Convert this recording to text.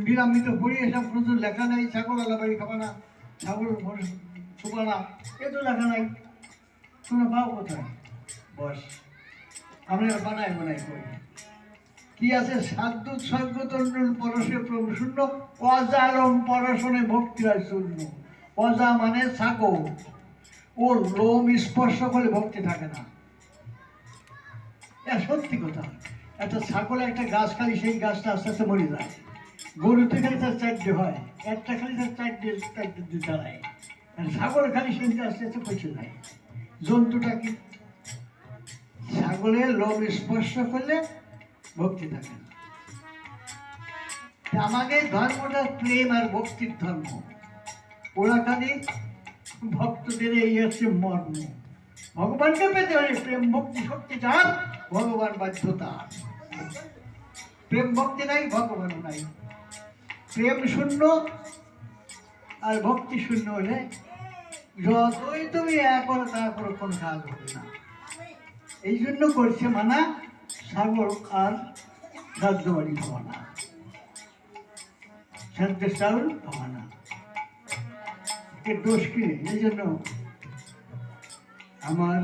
নিরামিত পড়ি, এসব প্রচুর লেখা নাই। ছাগল আলা বাড়ি খাবা না, ছাগল ছোবা না, এ তো লেখা নাই। তোমরা পাও কোথায়? বস আমরা বানাই বানাই করি। কি আছে? সাদ্দুত স্বর্গতন্ডুল পরশে প্রভু শূন্য, অজালম পরশনে ভক্তিরাজ শূন্য। অজা মানে ছাগল, ও লোম স্পর্শ করে ভক্তি থাকে না। সত্যি কথা। একটা ছাগল একটা গাছ খালি, সেই গাছটা আস্তে আস্তে মরে যায়। গরুতে খালি তার চারটে হয়, একটা খালি তার চারটে দাঁড়ায়। আর ছাগল খালি সেই আস্তে আস্তে পচে যায়। জন্তুটা কি? ছাগলের লোম স্পর্শ করলে ভক্তি থাকে না। আমাদের ধর্মটা প্রেম আর ভক্তির ধর্ম। ওরা খালি ভক্তদের এই হচ্ছে মর্ম। ভগবানকে পেতে হলে প্রেম ভক্তি শক্তি চান, ভগবান বাধ্যতা। প্রেম ভক্তি নাই, ভগবান নাই। প্রেম শূন্য আর ভক্তি শূন্য হলে যতই তুমি এক করো তা করো, কোনো কাজ হবে না। এই জন্য করছে মানা সাগর আর রাজ্যবাড়ি খাওয়া না, সাদ্যের চাউল খাওয়া না। এর দোষ কি? এই জন্য আমার